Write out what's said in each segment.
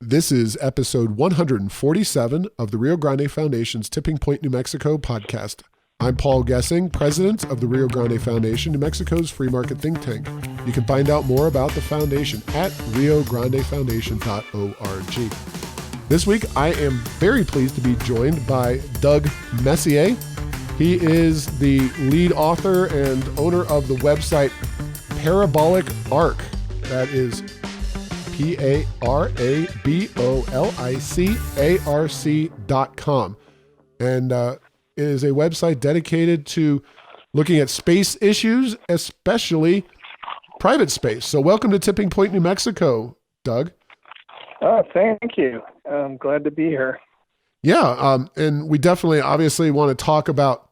This is episode 147 of the Rio Grande Foundation's Tipping Point, New Mexico podcast. I'm Paul Gessing, president of the Rio Grande Foundation, New Mexico's free market think tank. You can find out more about the foundation at riograndefoundation.org. This week, I am very pleased to be joined by Doug Messier. He is the lead author and owner of the website Parabolic Arc. That is PARABOLICARC.com. And it is a website dedicated to looking at space issues, especially private space. So welcome to Tipping Point, New Mexico, Doug. Thank you. I'm glad to be here. Yeah, and we definitely obviously want to talk about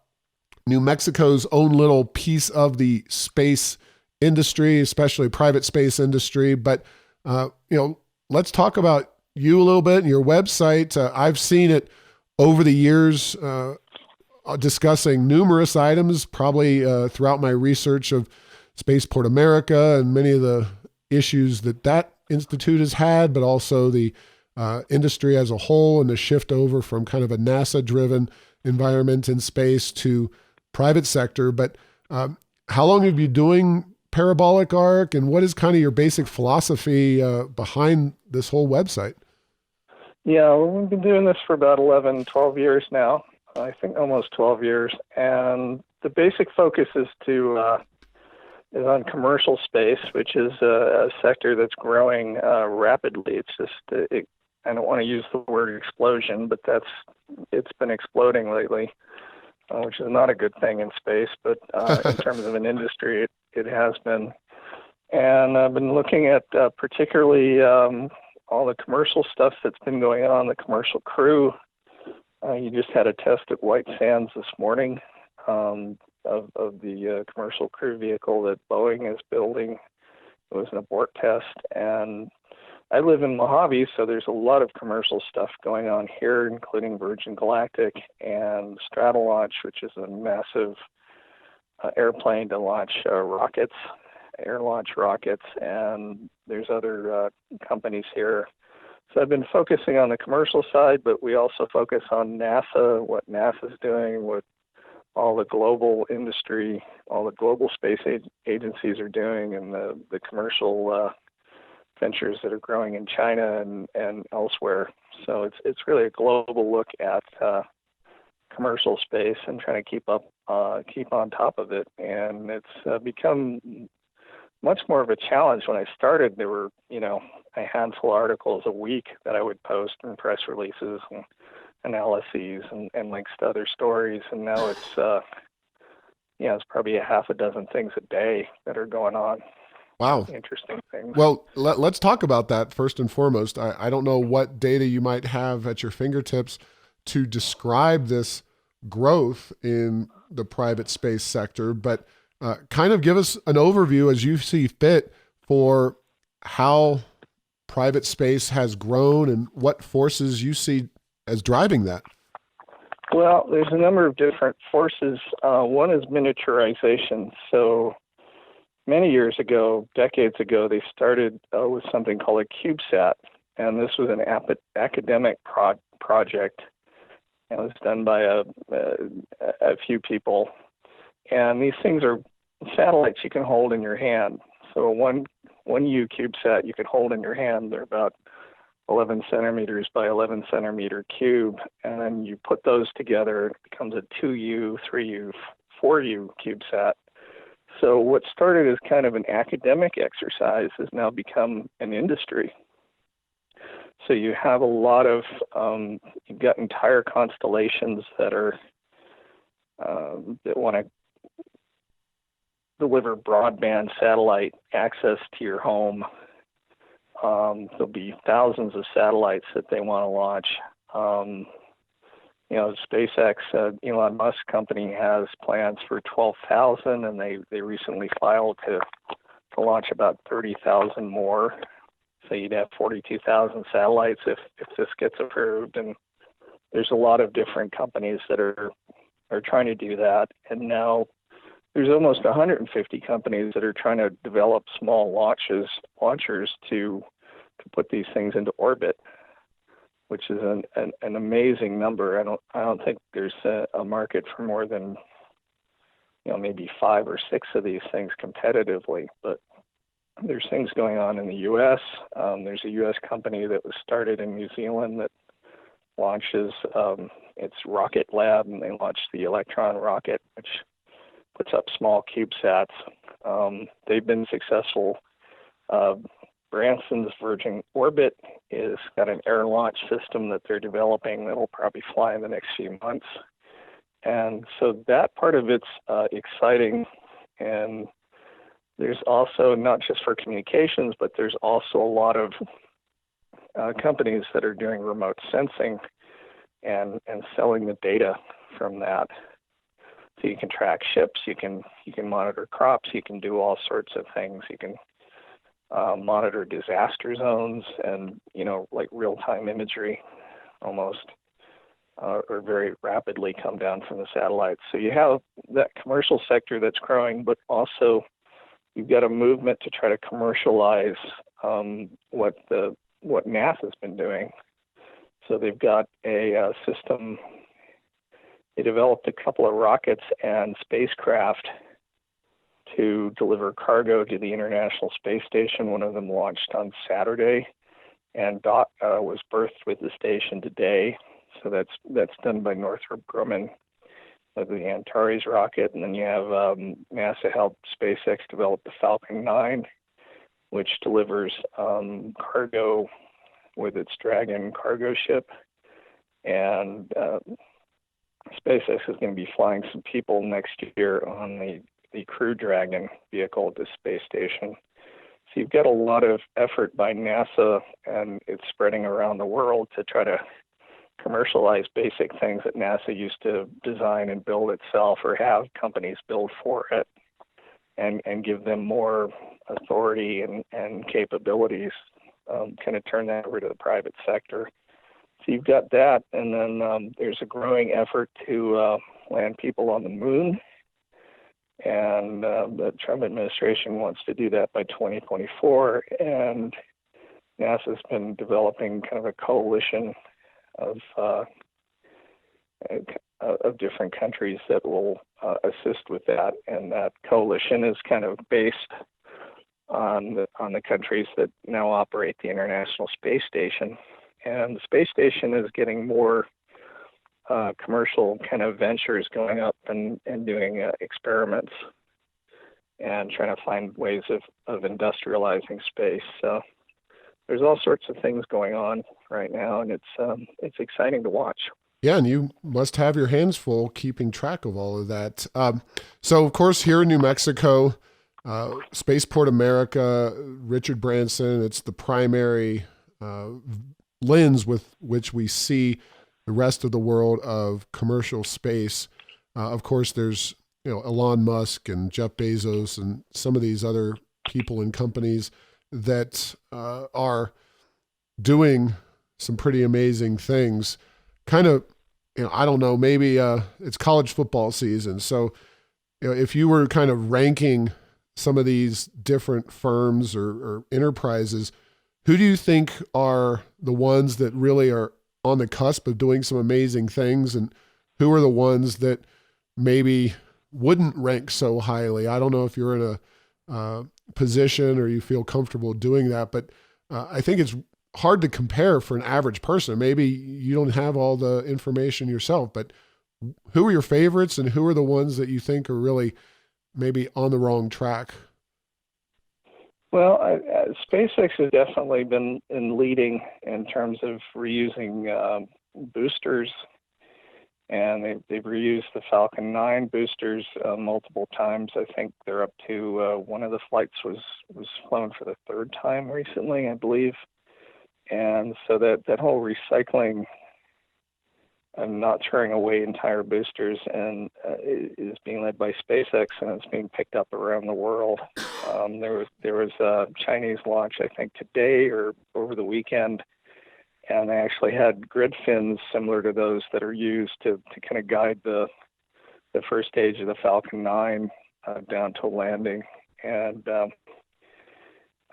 New Mexico's own little piece of the space industry, especially private space industry. But let's talk about you a little bit and your website. I've seen it over the years, discussing numerous items, probably throughout my research of Spaceport America and many of the issues that institute has had, but also the industry as a whole and the shift over from kind of a NASA-driven environment in space to private sector. But how long have you been doing Parabolic Arc, and what is kind of your basic philosophy behind this whole website? Yeah, we've been doing this for about 11, 12 years now. I think almost 12 years. And the basic focus is on commercial space, which is a sector that's growing rapidly. It's just, I don't want to use the word explosion, but it's been exploding lately, which is not a good thing in space, but in terms of an industry, it has been. And I've been looking at particularly all the commercial stuff that's been going on, the commercial crew. You just had a test at White Sands this morning of the commercial crew vehicle that Boeing is building. It was an abort test. And I live in Mojave, so there's a lot of commercial stuff going on here, including Virgin Galactic and Stratolaunch, which is a massive airplane to launch rockets, air launch rockets, and there's other companies here. So I've been focusing on the commercial side, but we also focus on NASA, what NASA's doing, what all the global industry, all the global space agencies are doing, and the commercial ventures that are growing in China and elsewhere. So it's really a global look at commercial space and trying to keep on top of it. And it's become much more of a challenge. When I started, there were a handful of articles a week that I would post and press releases and analyses and links to other stories. And now it's probably a half a dozen things a day that are going on. Wow. Interesting things. Well, let's talk about that first and foremost. I don't know what data you might have at your fingertips to describe this growth in the private space sector, but kind of give us an overview as you see fit for how private space has grown and what forces you see as driving that. Well, there's a number of different forces. One is miniaturization. So many years ago, decades ago, they started with something called a CubeSat, and this was an academic project. It was done by a few people, and these things are satellites you can hold in your hand. So a 1U CubeSat you could hold in your hand. They're about 11 centimeters by 11 centimeter cube, and then you put those together, it becomes a 2U, 3U, 4U CubeSat. So what started as kind of an academic exercise has now become an industry. So you have a lot of, you've got entire constellations that want to deliver broadband satellite access to your home. There'll be thousands of satellites that they want to launch. SpaceX, Elon Musk company has plans for 12,000, and they recently filed to launch about 30,000 more. So you'd have 42,000 satellites if this gets approved. And there's a lot of different companies that are trying to do that. And now there's almost 150 companies that are trying to develop small launchers to put these things into orbit. which is an amazing number. I don't think there's a market for more than maybe 5 or 6 of these things competitively. But there's things going on in the U.S. There's a U.S. company that was started in New Zealand that launches its rocket lab, and they launched the Electron rocket, which puts up small CubeSats. They've been successful. Branson's Virgin Orbit is got an air launch system that they're developing that will probably fly in the next few months. And so that part of it's exciting. And there's also, not just for communications, but there's also a lot of companies that are doing remote sensing and selling the data from that. So you can track ships, you can monitor crops, you can do all sorts of things. You can monitor disaster zones and, like real-time imagery almost, or very rapidly come down from the satellites. So you have that commercial sector that's growing, but also you've got a movement to try to commercialize what NASA's been doing. So they've got a system. They developed a couple of rockets and spacecraft to deliver cargo to the International Space Station. One of them launched on Saturday, and was birthed with the station today. So that's done by Northrop Grumman of the Antares rocket. And then you have NASA helped SpaceX develop the Falcon 9, which delivers cargo with its Dragon cargo ship. And SpaceX is going to be flying some people next year on the Crew Dragon vehicle at the space station. So you've got a lot of effort by NASA, and it's spreading around the world to try to commercialize basic things that NASA used to design and build itself, or have companies build for it, and give them more authority and capabilities, kind of turn that over to the private sector. So you've got that, and then there's a growing effort to land people on the moon. And the Trump administration wants to do that by 2024. And NASA's been developing kind of a coalition of different countries that will assist with that. And that coalition is kind of based on the countries that now operate the International Space Station. And the space station is getting more commercial kind of ventures going up and doing experiments and trying to find ways of industrializing space. So there's all sorts of things going on right now, and it's exciting to watch. Yeah, and you must have your hands full keeping track of all of that. So, of course, here in New Mexico, Spaceport America, Richard Branson, it's the primary lens with which we see the rest of the world of commercial space. Of course, there's Elon Musk and Jeff Bezos and some of these other people and companies that are doing some pretty amazing things. Kind of, I don't know, maybe it's college football season. So, if you were kind of ranking some of these different firms or enterprises, who do you think are the ones that really are on the cusp of doing some amazing things, and who are the ones that maybe wouldn't rank so highly? I don't know if you're in a position or you feel comfortable doing that, but I think it's hard to compare for an average person. Maybe you don't have all the information yourself, but who are your favorites, and who are the ones that you think are really maybe on the wrong track? Well, SpaceX has definitely been leading in terms of reusing boosters, and they've reused the Falcon 9 boosters multiple times. I think they're up to one of the flights was flown for the 3rd time recently, I believe. And so that whole recycling and not throwing away entire boosters and is being led by SpaceX, and it's being picked up around the world. There was a Chinese launch, I think today or over the weekend, and they actually had grid fins similar to those that are used to kind of guide the first stage of the Falcon 9 down to landing. And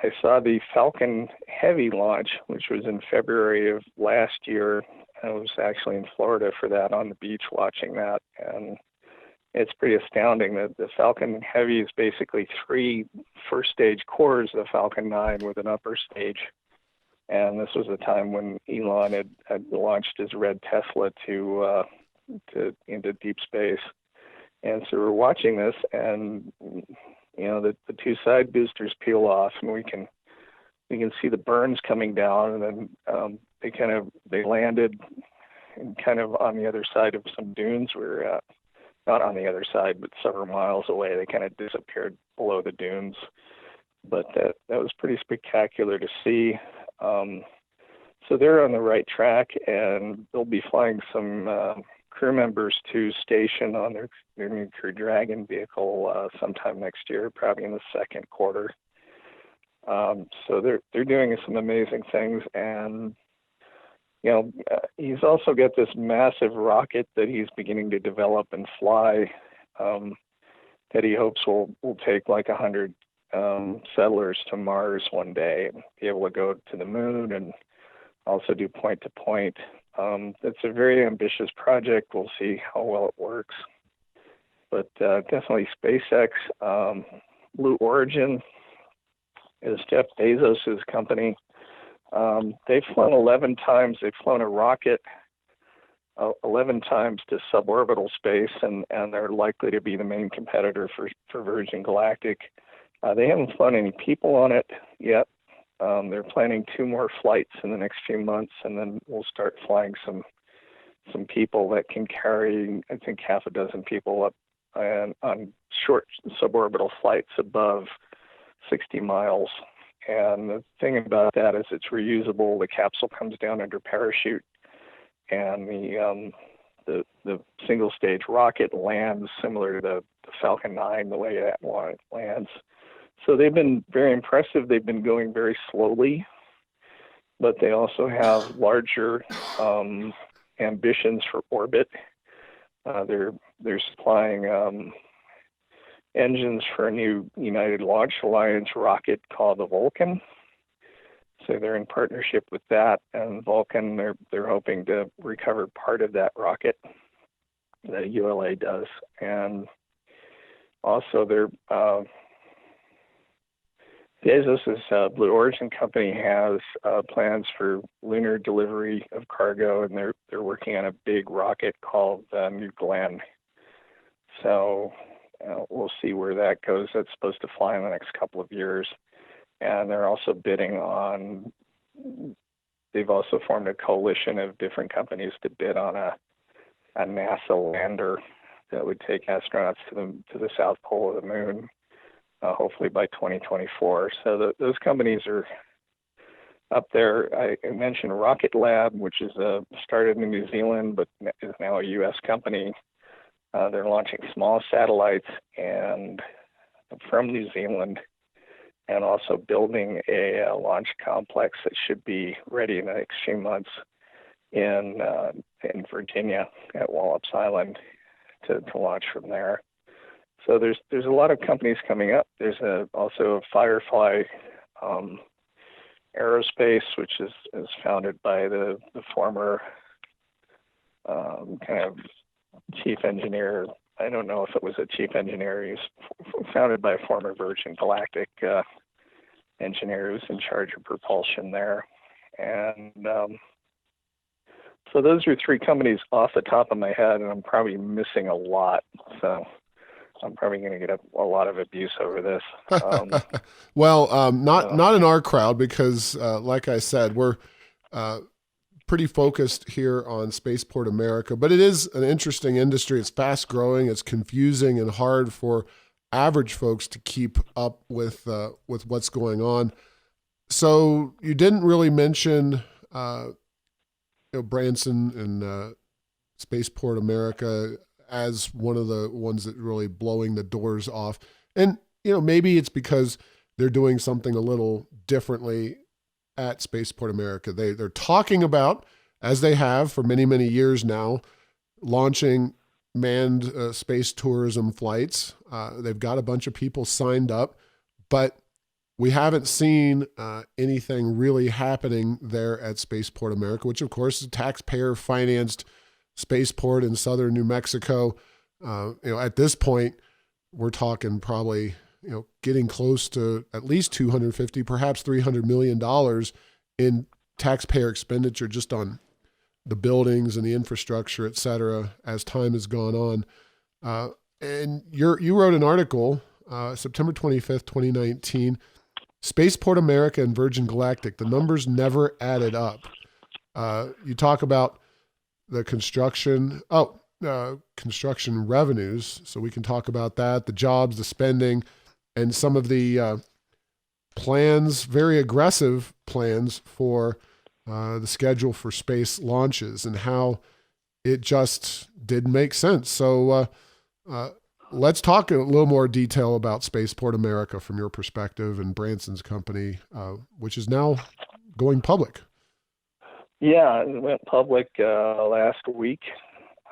I saw the Falcon Heavy launch, which was in February of last year. I was actually in Florida for that, on the beach watching that, and it's pretty astounding that the Falcon Heavy is basically 3 first stage cores of the Falcon 9 with an upper stage. And this was a time when Elon had launched his red Tesla into deep space. And so we're watching this, and the 2 side boosters peel off, and we can see the burns coming down, and then they landed kind of on the other side of some dunes. We're not on the other side, but several miles away. They kind of disappeared below the dunes, but that was pretty spectacular to see. So they're on the right track, and they'll be flying some crew members to station on their new Crew Dragon vehicle sometime next year, probably in the second quarter. So they're doing some amazing things, and he's also got this massive rocket that he's beginning to develop and fly that he hopes will take like 100 settlers to Mars one day and be able to go to the moon and also do point-to-point. It's a very ambitious project. We'll see how well it works. But definitely SpaceX. Blue Origin is Jeff Bezos' company. They've flown 11 times. They've flown a rocket 11 times to suborbital space, and they're likely to be the main competitor for Virgin Galactic. They haven't flown any people on it yet. They're planning 2 more flights in the next few months, and then we'll start flying some people that can carry, I think, 6 people up on short suborbital flights above 60 miles. And the thing about that is it's reusable. The capsule comes down under parachute, and the single stage rocket lands similar to the Falcon 9, the way that one lands. So they've been very impressive. They've been going very slowly, but they also have larger ambitions for orbit. They're supplying engines for a new United Launch Alliance rocket called the Vulcan. So they're in partnership with that, and Vulcan, they're hoping to recover part of that rocket that ULA does. And also Bezos' Blue Origin company has plans for lunar delivery of cargo, and they're working on a big rocket called New Glenn. So we'll see where that goes. That's supposed to fly in the next couple of years. And they're also they've also formed a coalition of different companies to bid on a NASA lander that would take astronauts to the South Pole of the moon, hopefully by 2024. So those companies are up there. I mentioned Rocket Lab, which is started in New Zealand, but is now a U.S. company. They're launching small satellites and from New Zealand, and also building a launch complex that should be ready in the next few months in Virginia at Wallops Island to launch from there. So there's a lot of companies coming up. There's also Firefly Aerospace, which is founded by the former kind of chief engineer. I don't know if it was a chief engineer. He's founded by a former Virgin Galactic engineer who's in charge of propulsion there. And so those are 3 companies off the top of my head, and I'm probably missing a lot. So I'm probably going to get a lot of abuse over this. Well, not in our crowd, because like I said, we're pretty focused here on Spaceport America, but it is an interesting industry. It's fast growing. It's confusing and hard for average folks to keep up with what's going on. So you didn't really mention Branson and Spaceport America as one of the ones that really blowing the doors off. And maybe it's because they're doing something a little differently at Spaceport America. They're talking about, as they have for many, many years now, launching manned space tourism flights. They've got a bunch of people signed up, but we haven't seen anything really happening there at Spaceport America, which of course is a taxpayer-financed spaceport in southern New Mexico. At this point, we're talking probably getting close to at least 250, perhaps $300 million in taxpayer expenditure just on the buildings and the infrastructure, et cetera, as time has gone on. And you wrote an article, September 25th, 2019, Spaceport America and Virgin Galactic, the numbers never added up. You talk about the construction revenues, so we can talk about that, the jobs, the spending, and some of the plans, very aggressive plans for the schedule for space launches and how it just didn't make sense. So let's talk a little more detail about Spaceport America from your perspective and Branson's company, which is now going public. Yeah, it went public last week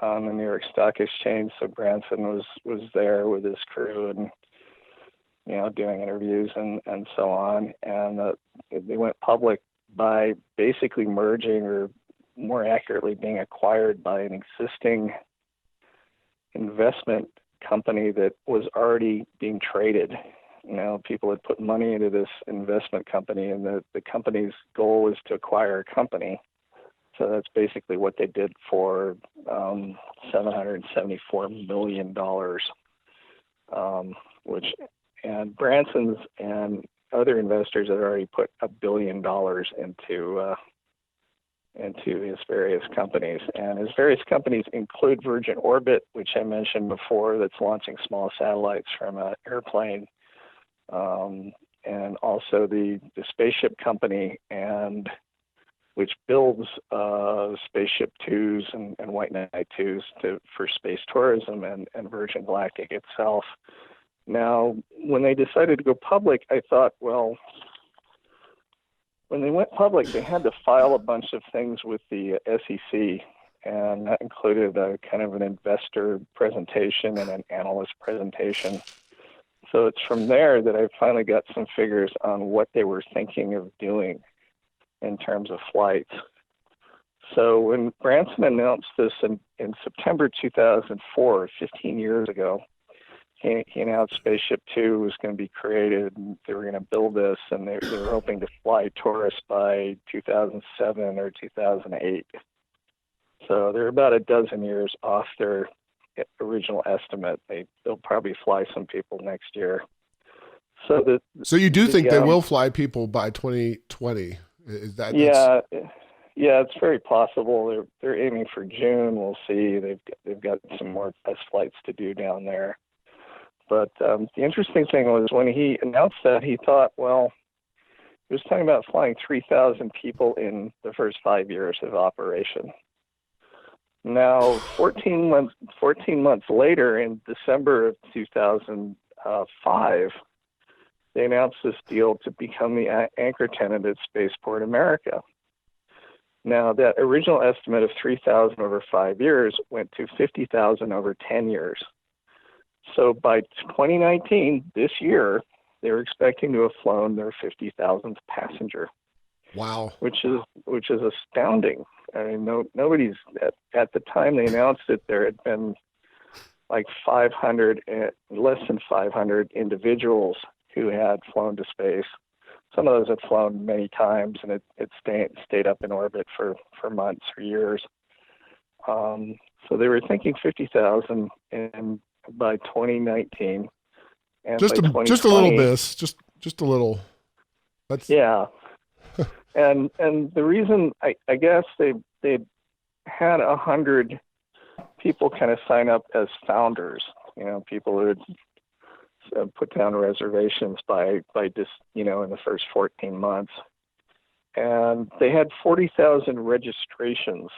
on the New York Stock Exchange. So Branson was there with his crew and doing interviews and so on. And they went public by basically merging, or more accurately, being acquired by an existing investment company that was already being traded. People had put money into this investment company, and the company's goal was to acquire a company. So that's basically what they did for $774 million, and Branson's and other investors had already put $1 billion into his various companies. And his various companies include Virgin Orbit, which I mentioned before, that's launching small satellites from an airplane, and also the Spaceship Company, and which builds Spaceship 2s and White Knight 2s for space tourism, and Virgin Galactic itself. Now, when they decided to go public, I thought, well, when they went public, they had to file a bunch of things with the SEC, and that included a kind of an investor presentation and an analyst presentation. So it's from there that I finally got some figures on what they were thinking of doing in terms of flights. So when Branson announced this in September 2004, 15 years ago, he announced Spaceship 2 was going to be created, and they were going to build this, and they were hoping to fly tourists by 2007 or 2008. So they're about a dozen years off their original estimate. They'll probably fly some people next year. So you do think they will fly people by 2020? Is that? Yeah, it's very possible. They're aiming for June. We'll see. They've got some more test flights to do down there. But the interesting thing was when he announced that, he thought, well, he was talking about flying 3,000 people in the first 5 years of operation. Now, 14 months later, in December of 2005, they announced this deal to become the anchor tenant at Spaceport America. Now, that original estimate of 3,000 over 5 years went to 50,000 over 10 years. So by 2019, this year, they were expecting to have flown their 50,000th passenger. Wow. Which is astounding. I mean, nobody's at the time they announced it, there had been like less than 500 individuals who had flown to space. Some of those had flown many times, and it stayed up in orbit for months or years. So they were thinking 50,000 by 2019. And just a little bit, just a little. Yeah. And the reason I guess they had 100 people kind of sign up as founders, people who had put down reservations by just, in the first 14 months. And they had 40,000 registrations.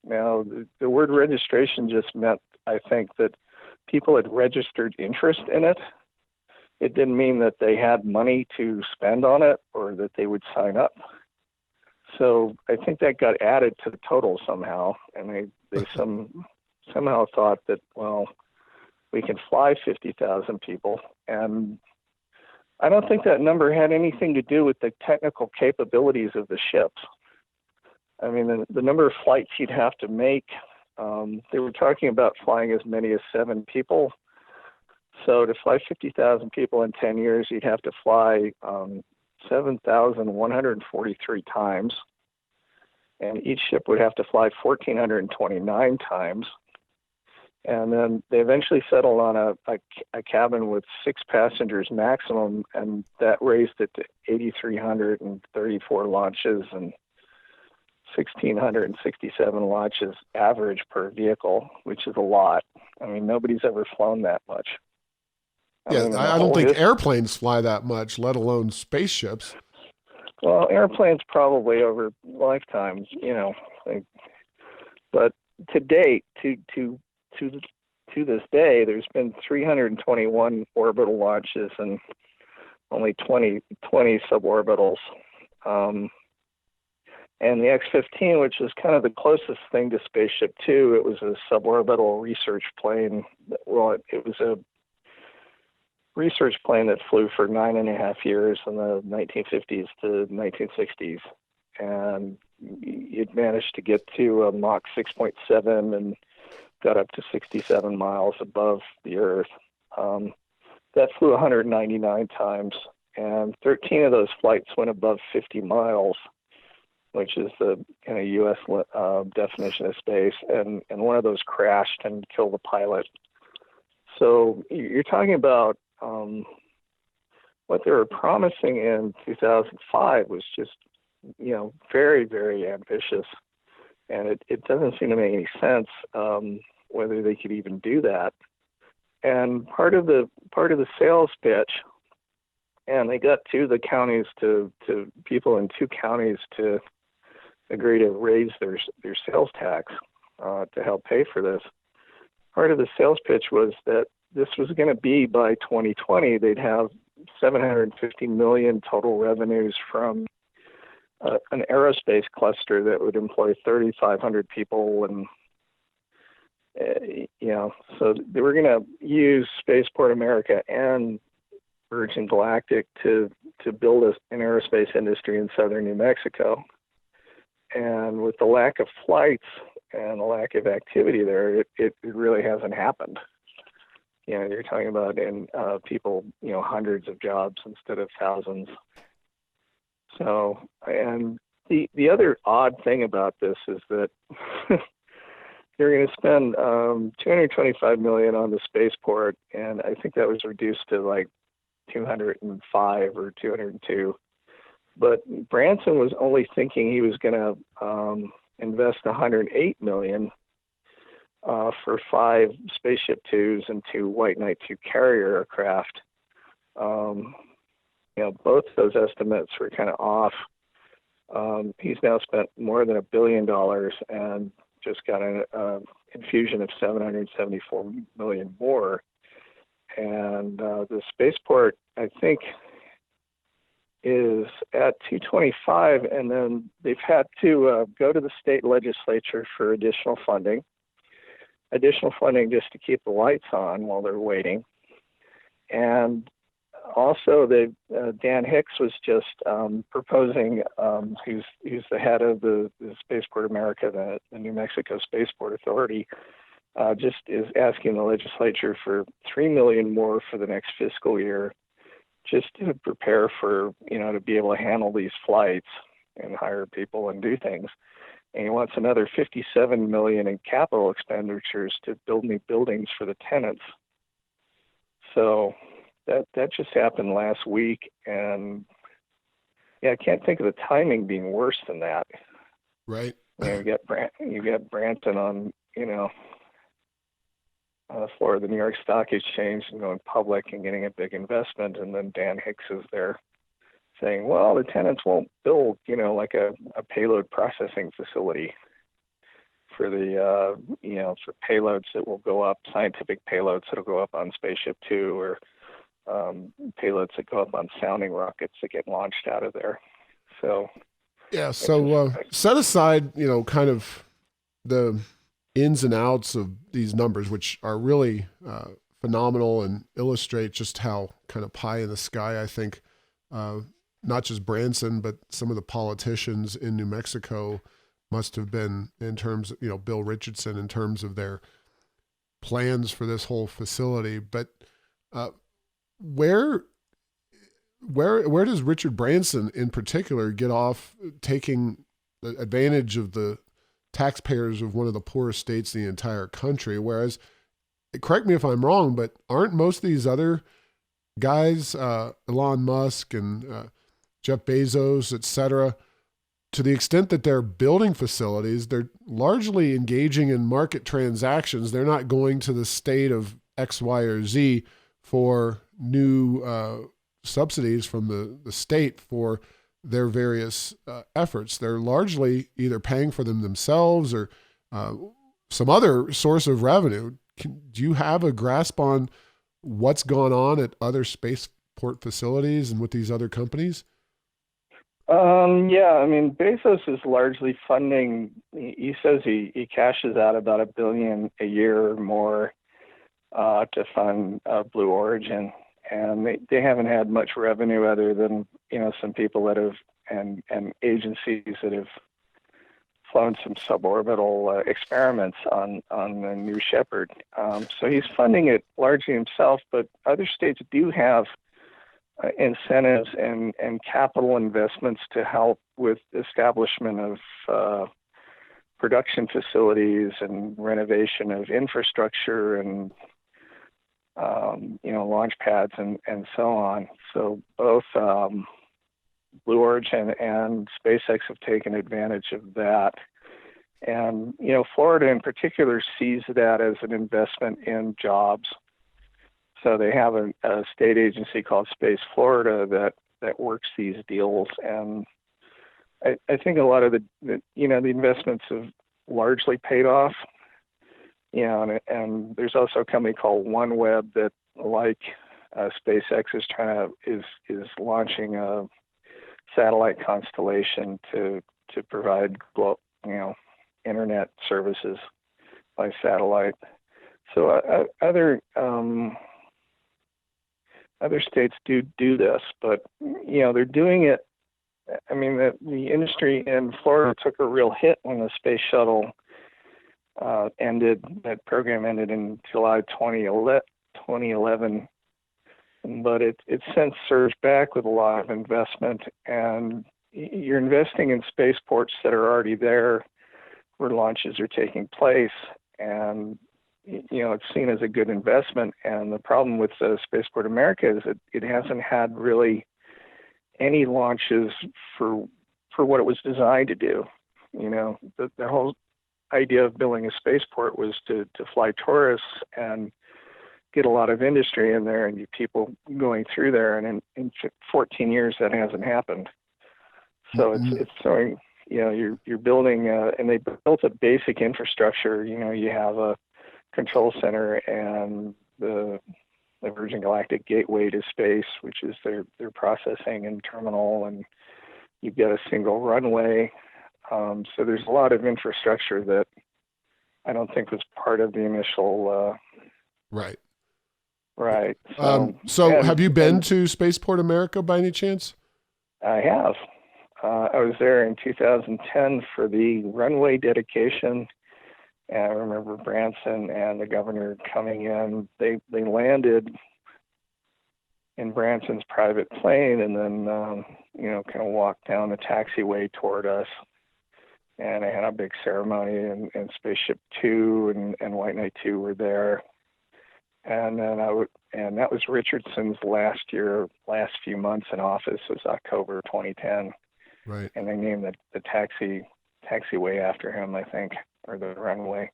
Now, the word registration just meant, I think, that people had registered interest in it. It didn't mean that they had money to spend on it or that they would sign up. So I think that got added to the total somehow, and they somehow thought that, well, we can fly 50,000 people. And I don't think that number had anything to do with the technical capabilities of the ships. I mean, the number of flights you'd have to make, they were talking about flying as many as 7 people. So to fly 50,000 people in 10 years, you'd have to fly 7,143 times. And each ship would have to fly 1,429 times. And then they eventually settled on a cabin with 6 passengers maximum, and that raised it to 8,334 launches and 1,667 launches average per vehicle, which is a lot. I mean, nobody's ever flown that much. I don't think airplanes fly that much, let alone spaceships. Well, airplanes probably over lifetimes, but to date, to this day, there's been 321 orbital launches and only 20 suborbitals. And the X-15, which is kind of the closest thing to Spaceship Two, it was a suborbital research plane. Well, it was a research plane that flew for 9.5 years in the 1950s to 1960s. And it managed to get to a Mach 6.7 and got up to 67 miles above the Earth. That flew 199 times, and 13 of those flights went above 50 miles, which is the kind of U.S. definition of space, and one of those crashed and killed the pilot. So you're talking about what they were promising in 2005 was just, very, very ambitious, and it doesn't seem to make any sense whether they could even do that. And part of the sales pitch, and they got the counties to people in 2 counties to agree to raise their sales tax to help pay for this. Part of the sales pitch was that this was going to be by 2020, they'd have $750 million total revenues from an aerospace cluster that would employ 3,500 people, and so they were going to use Spaceport America and Virgin Galactic to build an aerospace industry in southern New Mexico. And with the lack of flights and the lack of activity there, it really hasn't happened. You're talking about people, hundreds of jobs instead of thousands. So, and the other odd thing about this is that they're going to spend $225 million on the spaceport, and I think that was reduced to like 205 or 202. But Branson was only thinking he was going to invest $108 million for 5 Spaceship Twos and 2 White Knight II carrier aircraft. Both those estimates were kind of off. He's now spent more than $1 billion and just got an infusion of $774 million more. And the spaceport, I think, is at 225, and then they've had to go to the state legislature for additional funding just to keep the lights on while they're waiting. And also, Dan Hicks was just proposing, who's the head of the Spaceport America, the New Mexico Spaceport Authority, just is asking the legislature for $3 million more for the next fiscal year, just to prepare for, to be able to handle these flights and hire people and do things. And he wants another $57 million in capital expenditures to build new buildings for the tenants. So that just happened last week, and I can't think of the timing being worse than that. Right. You got Branton on, on the floor of the New York Stock Exchange and going public and getting a big investment, and then Dan Hicks is there saying, well, the tenants won't build, like a payload processing facility for the, for payloads that will go up, scientific payloads that will go up on Spaceship Two, or payloads that go up on sounding rockets that get launched out of there. So, yeah. So set aside, kind of the ins and outs of these numbers, which are really phenomenal and illustrate just how kind of pie in the sky I think not just Branson, but some of the politicians in New Mexico must have been in terms of, Bill Richardson, in terms of their plans for this whole facility. But where does Richard Branson in particular get off taking advantage of the taxpayers of one of the poorest states in the entire country? Whereas, correct me if I'm wrong, but aren't most of these other guys, Elon Musk and Jeff Bezos, et cetera, to the extent that they're building facilities, they're largely engaging in market transactions. They're not going to the state of X, Y, or Z for new subsidies from the state for their various efforts. They're largely either paying for them themselves or some other source of revenue. Do you have a grasp on what's gone on at other spaceport facilities and with these other companies? Yeah, I mean, Bezos is largely funding. He says he cashes out about $1 billion a year or more to fund Blue Origin, and they haven't had much revenue other than some people that have and agencies that have flown some suborbital experiments on the New Shepard. So he's funding it largely himself, but other states do have incentives and capital investments to help with establishment of production facilities and renovation of infrastructure and launch pads and so on. So both Blue Origin and SpaceX have taken advantage of that. And, Florida in particular sees that as an investment in jobs. So they have a state agency called Space Florida that works these deals. And I think a lot of the investments have largely paid off. And there's also a company called OneWeb that, like SpaceX, is launching a satellite constellation to provide internet services by satellite. So other states do this, but they're doing it. I mean, the industry in Florida took a real hit when the space shuttle ended. That program ended in July 2011, but it's since surged back with a lot of investment. And you're investing in spaceports that are already there, where launches are taking place, and it's seen as a good investment. And the problem with Spaceport America is that it hasn't had really any launches for what it was designed to do. The whole idea of building a spaceport was to fly tourists and get a lot of industry in there and get people going through there. And in 14 years, that hasn't happened. So it's showing, you're building, and they built a basic infrastructure. You have a control center and the Virgin Galactic gateway to space, which is their processing and terminal, and you've got a single runway. So there's a lot of infrastructure that I don't think was part of the initial. Right. Right. So have you been to Spaceport America by any chance? I have. I was there in 2010 for the runway dedication. And I remember Branson and the governor coming in. They landed in Branson's private plane and then, kind of walked down the taxiway toward us. And I had a big ceremony, and Spaceship Two and White Knight 2 were there. And then and that was Richardson's last few months in office. Was October 2010. Right. And they named the taxiway after him, I think, or the runway.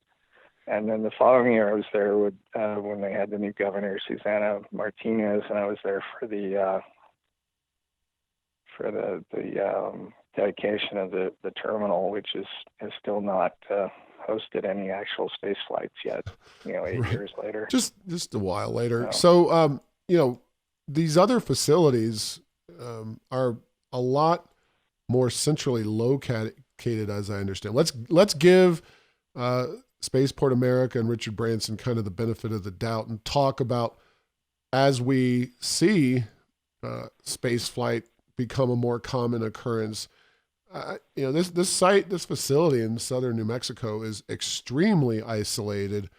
And then the following year, I was there when they had the new governor, Susana Martinez, and I was there for the dedication of the terminal, which has still not hosted any actual space flights yet. 8 Right. years later. Just a while later. So these other facilities are a lot more centrally located, as I understand. Let's give Spaceport America and Richard Branson kind of the benefit of the doubt and talk about, as we see space flight become a more common occurrence, this site, this facility in southern New Mexico is extremely isolated.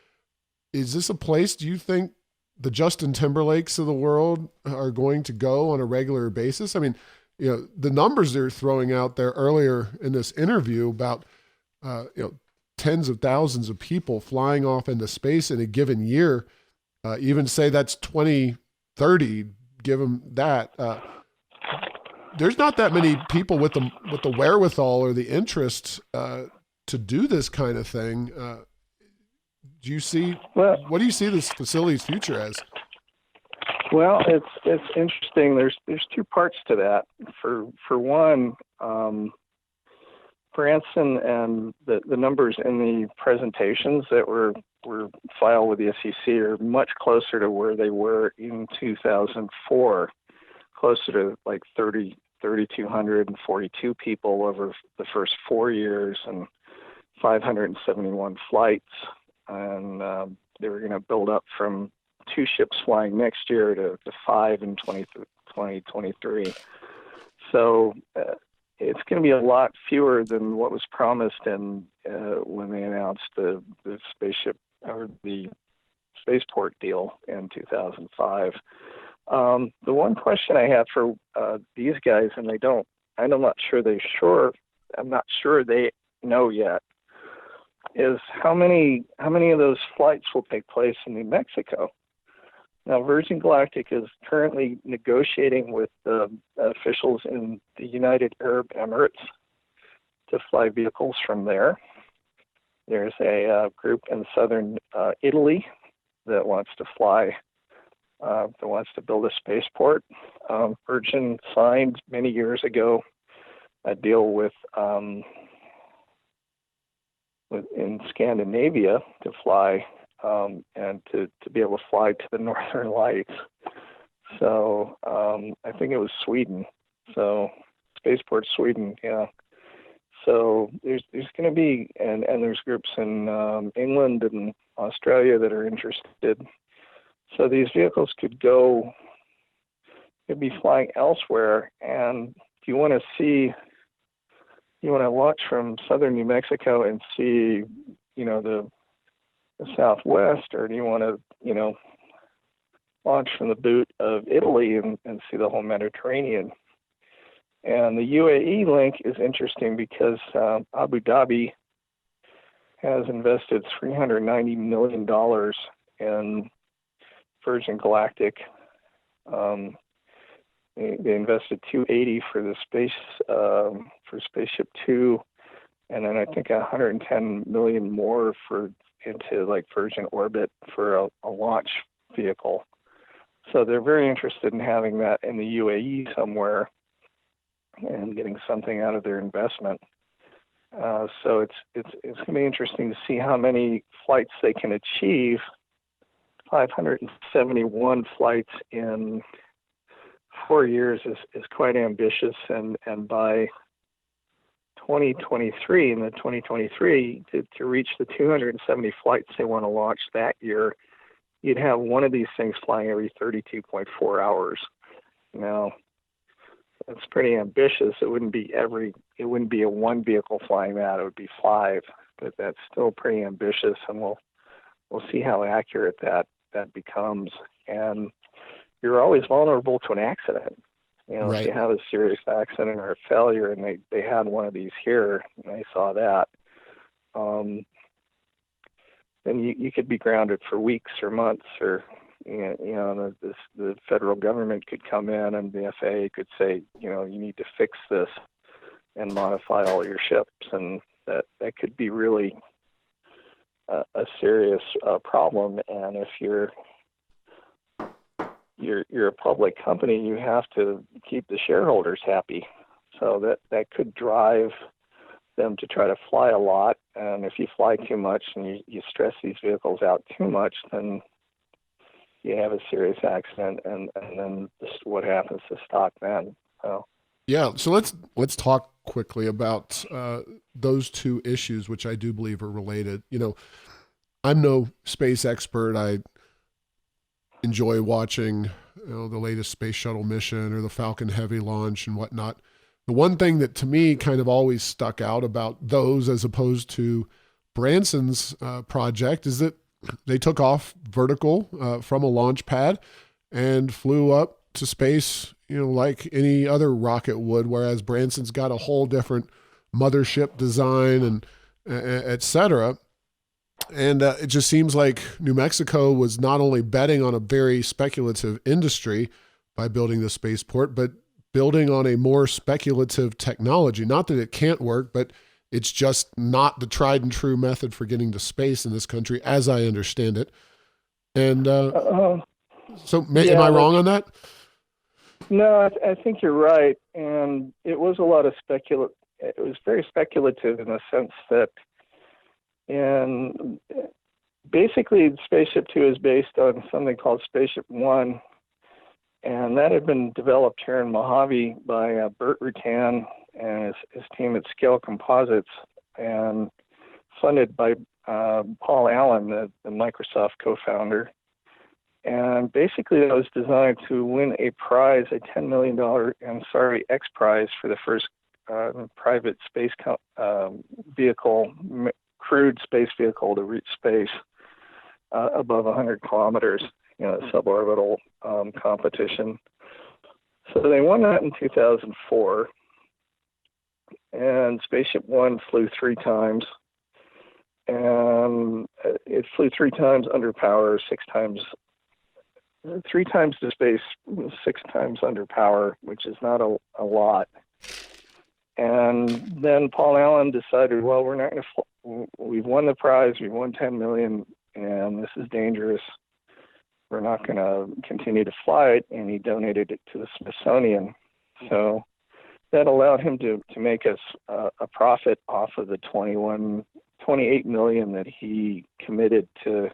Is this a place, do you think, the Justin Timberlakes of the world are going to go on a regular basis? I mean, the numbers they're throwing out there earlier in this interview about, tens of thousands of people flying off into space in a given year, even say that's 2030, give them that. There's not that many people with the wherewithal or the interest to do this kind of thing. Do you see, what do you see this facility's future as? Well, it's interesting. There's two parts to that. For one, Branson and the numbers in the presentations that were filed with the SEC are much closer to where they were in 2004, closer to like 3,242 people over the first 4 years and 571 flights. And they were going to build up from 2 ships flying next year to 5 in 2023. So it's going to be a lot fewer than what was promised when they announced the spaceship or the spaceport deal in 2005. The one question I have for these guys, and I'm not sure they know yet, is how many of those flights will take place in New Mexico. Now, Virgin Galactic is currently negotiating with the officials in the United Arab Emirates to fly vehicles from there. There's a group in southern Italy that wants to build a spaceport. Virgin signed many years ago a deal with in Scandinavia to fly and to be able to fly to the Northern Lights. So I think it was Sweden. So Spaceport, Sweden, yeah. So there's going to be, and there's groups in England and Australia that are interested. So these vehicles could be flying elsewhere. And if you want to launch from southern New Mexico and see, the Southwest, or do you want to, launch from the boot of Italy and see the whole Mediterranean? And the UAE link is interesting because Abu Dhabi has invested $390 million in Virgin Galactic. They invested $280 for the for Spaceship Two, and then I think $110 million more into like Virgin Orbit for a launch vehicle. So they're very interested in having that in the UAE somewhere and getting something out of their investment. So it's going to be interesting to see how many flights they can achieve. 571 flights in 4 years is quite ambitious, and by 2023, to reach the 270 flights they want to launch that year, you'd have one of these things flying every 32.4 hours. Now, that's pretty ambitious. It wouldn't be a one vehicle flying that. It would be 5, but that's still pretty ambitious, and we'll see how accurate that becomes. And you're always vulnerable to an accident. Right. If you have a serious accident or a failure, and they had one of these here, and they saw that, then you could be grounded for weeks or months, or the federal government could come in and the FAA could say, you need to fix this and modify all your ships, and that could be really a serious problem. And if you're a public company, you have to keep the shareholders happy. So that could drive them to try to fly a lot. And if you fly too much and you stress these vehicles out too much, then you have a serious accident, and then what happens to stock then. So. Yeah, so let's talk quickly about those two issues, which I do believe are related. I'm no space expert. I enjoy watching the latest space shuttle mission or the Falcon Heavy launch and whatnot. The one thing that to me kind of always stuck out about those as opposed to Branson's project is that they took off vertical from a launch pad and flew up to space, like any other rocket would, whereas Branson's got a whole different mothership design and et cetera. And it just seems like New Mexico was not only betting on a very speculative industry by building the spaceport, but building on a more speculative technology. Not that it can't work, but it's just not the tried and true method for getting to space in this country, as I understand it. And am I wrong on that? No, I think you're right. And it was a lot of it was very speculative in the sense that basically Spaceship Two is based on something called Spaceship One, and that had been developed here in Mojave by Burt Rutan and his team at Scale Composites, and funded by Paul Allen, the Microsoft co-founder. And basically, it was designed to win a prize, a $10 million, X prize for the first private space vehicle, crewed space vehicle to reach space above 100 kilometers, suborbital competition. So they won that in 2004, and Spaceship One flew 3 times, and it flew 3 times under power, 3 times to space, 6 times under power, which is not a lot. And then Paul Allen decided, well, we're not going to. We've won the prize. We've won $10 million, and this is dangerous. We're not going to continue to fly it. And he donated it to the Smithsonian. So that allowed him to make us a profit off of the $28 million that he committed to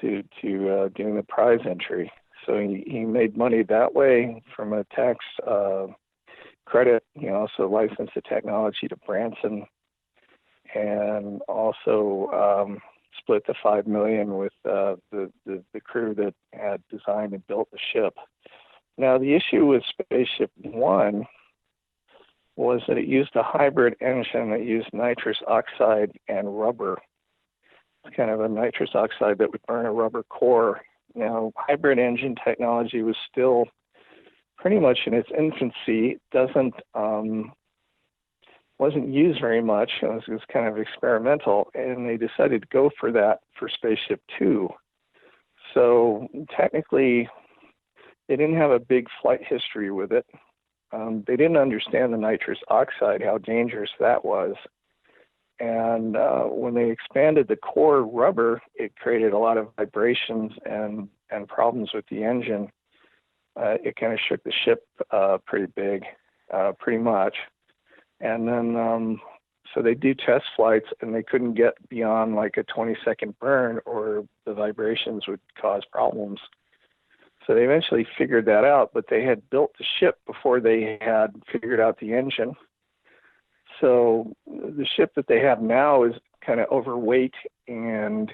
doing the prize entry. So he made money that way from a tax credit. He also licensed the technology to Branson, and also split the $5 million with the crew that had designed and built the ship. Now, the issue with Spaceship One was that it used a hybrid engine that used nitrous oxide and rubber. It's kind of a nitrous oxide that would burn a rubber core. Now, hybrid engine technology was still pretty much in its infancy. It wasn't used very much. It was kind of experimental, and they decided to go for that for Spaceship Two. So technically, they didn't have a big flight history with it. They didn't understand the nitrous oxide, how dangerous that was. And when they expanded the core rubber, it created a lot of vibrations and problems with the engine. It kind of shook the ship pretty much. And then, so they do test flights, and they couldn't get beyond like a 20-second burn, or the vibrations would cause problems. So they eventually figured that out, but they had built the ship before they had figured out the engine. So the ship that they have now is kind of overweight and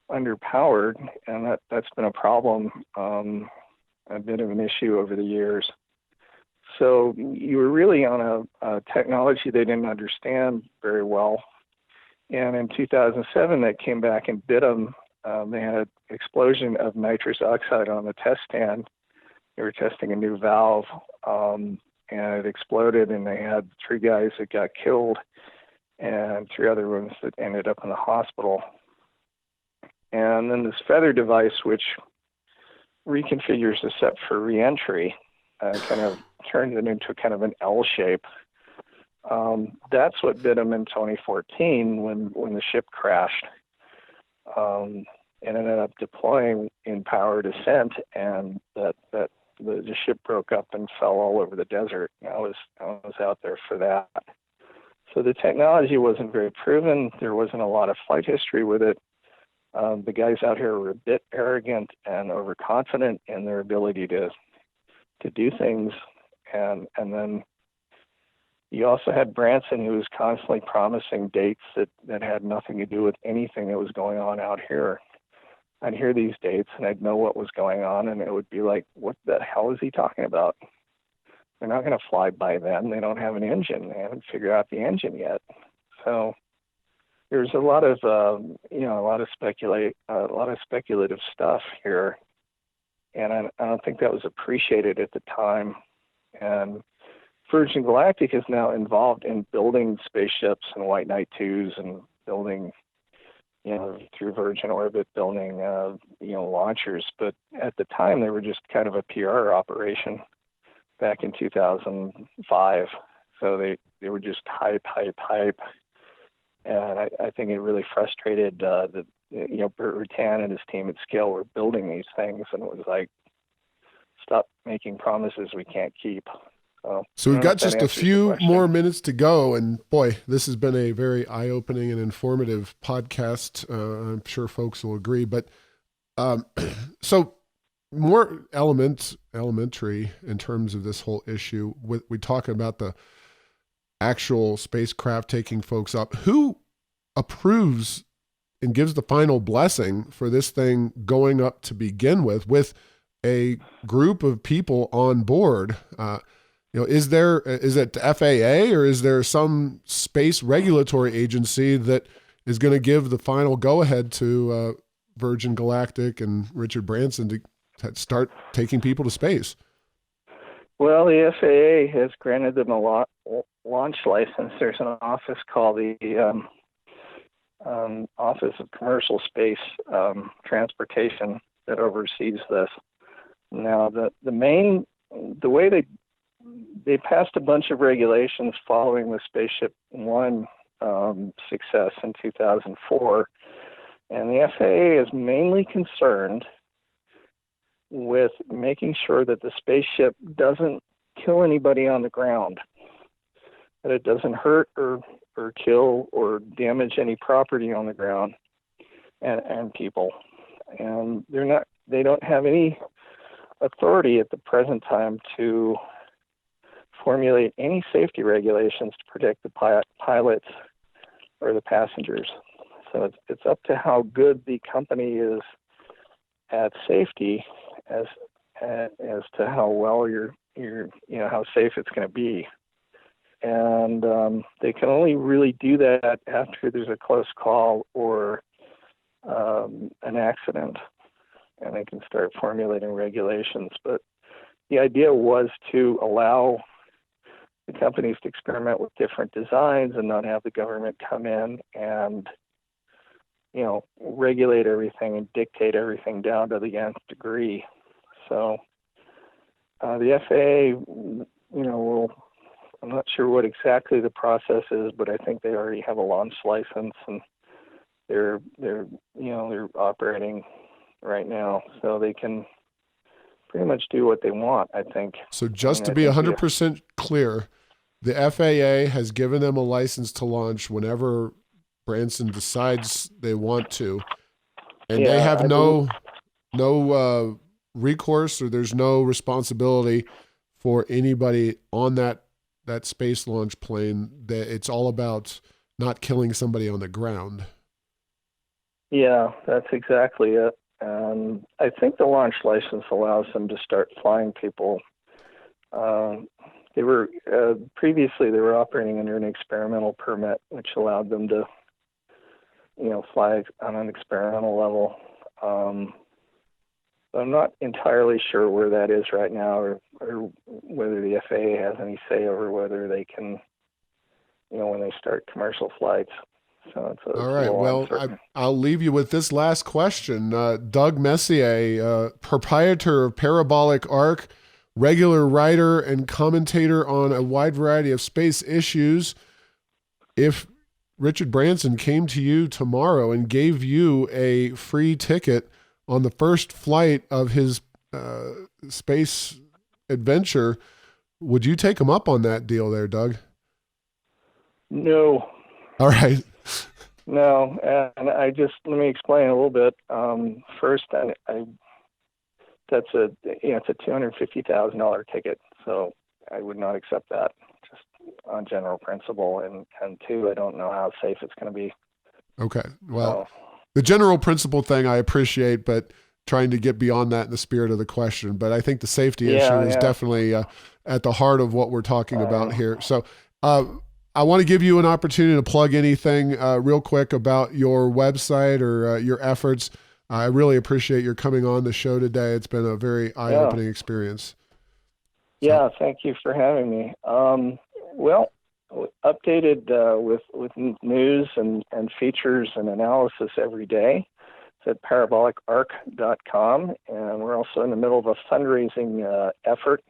underpowered, and that's been a problem, a bit of an issue over the years. So you were really on a technology they didn't understand very well. And in 2007, that came back and bit them. They had an explosion of nitrous oxide on the test stand. They were testing a new valve, and it exploded, and they had 3 guys that got killed and 3 other ones that ended up in the hospital. And then this feather device, which reconfigures the set for reentry, kind of turns it into kind of an L shape. That's what bit them in 2014 when the ship crashed. And ended up deploying in power descent, and that the ship broke up and fell all over the desert. I was out there for that. So the technology wasn't very proven. There wasn't a lot of flight history with it. The guys out here were a bit arrogant and overconfident in their ability to do things, and then You also had Branson, who was constantly promising dates that had nothing to do with anything that was going on out here. I'd hear these dates and I'd know what was going on, and it would be like, what the hell is he talking about? They're not going to fly by then. They don't have an engine. They haven't figured out the engine yet. So there's a lot of a lot of speculative stuff here, and I don't think that was appreciated at the time. And Virgin Galactic is now involved in building spaceships and White Knight 2s and building, through Virgin Orbit, building launchers. But at the time, they were just kind of a PR operation back in 2005. So they were just hype. And I think it really frustrated Burt Rutan and his team at Scale were building these things, and it was like, stop making promises we can't keep. So we've got just a few more minutes to go, and boy, this has been a very eye-opening and informative podcast. I'm sure folks will agree, but so more elementary in terms of this whole issue. We talking about the actual spacecraft taking folks up. Who approves and gives the final blessing for this thing going up to begin with a group of people on board? Is it the FAA or is there some space regulatory agency that is going to give the final go-ahead to Virgin Galactic and Richard Branson to start taking people to space? Well, the FAA has granted them a launch license. There's an office called the Office of Commercial Space Transportation that oversees this. Now, the way they passed a bunch of regulations following the Spaceship One success in 2004, and the FAA is mainly concerned with making sure that the spaceship doesn't kill anybody on the ground, that it doesn't hurt or kill or damage any property on the ground and people. And they don't have any authority at the present time to formulate any safety regulations to protect the pilots or the passengers. So it's up to how good the company is at safety as to how well you're how safe it's going to be. And they can only really do that after there's a close call or an accident, and they can start formulating regulations. But the idea was to allow the companies to experiment with different designs and not have the government come in and regulate everything and dictate everything down to the nth degree. So the FAA, I'm not sure what exactly the process is, but I think they already have a launch license and they're operating right now, so they can pretty much do what they want, I think. So just to be 100% clear, the FAA has given them a license to launch whenever Branson decides they want to, and they have no recourse, or there's no responsibility for anybody on that space launch plane. That it's all about not killing somebody on the ground. Yeah, that's exactly it. I think the launch license allows them to start flying people. They were previously they were operating under an experimental permit, which allowed them to, fly on an experimental level. I'm not entirely sure where that is right now, or whether the FAA has any say over whether they can, when they start commercial flights. So it's all right. Well, I'll leave you with this last question. Doug Messier, proprietor of Parabolic Arc, regular writer and commentator on a wide variety of space issues. If Richard Branson came to you tomorrow and gave you a free ticket on the first flight of his space adventure, would you take him up on that deal there, Doug? No. All right. No, and let me explain a little bit. First, it's a $250,000 ticket, so I would not accept that. Just on general principle, and two, I don't know how safe it's going to be. Okay. Well, the general principle thing I appreciate, but trying to get beyond that in the spirit of the question. But I think the safety issue is definitely at the heart of what we're talking about here. So I want to give you an opportunity to plug anything real quick about your website or your efforts. I really appreciate your coming on the show today. It's been a very eye-opening experience. Yeah, thank you for having me. Well, updated with news and features and analysis every day. It's at parabolicarc.com, and we're also in the middle of a fundraising effort.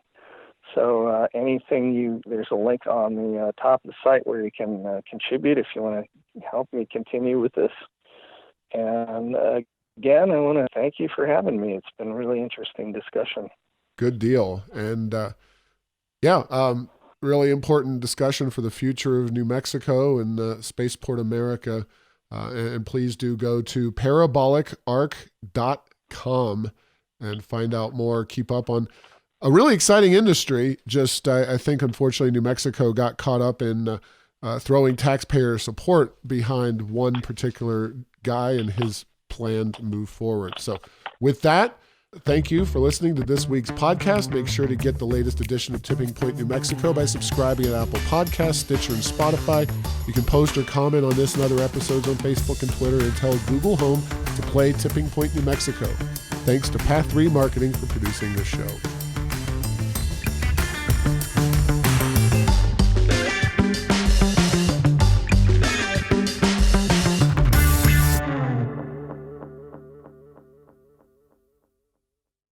So there's a link on the top of the site where you can contribute if you want to help me continue with this. And again, I want to thank you for having me. It's been a really interesting discussion. Good deal. And really important discussion for the future of New Mexico and Spaceport America. And please do go to parabolicarc.com and find out more, keep up on a really exciting industry. Just, I think, unfortunately, New Mexico got caught up in throwing taxpayer support behind one particular guy and his plan to move forward. So with that, thank you for listening to this week's podcast. Make sure to get the latest edition of Tipping Point New Mexico by subscribing at Apple Podcasts, Stitcher, and Spotify. You can post or comment on this and other episodes on Facebook and Twitter, and tell Google Home to play Tipping Point New Mexico. Thanks to Path 3 Marketing for producing this show.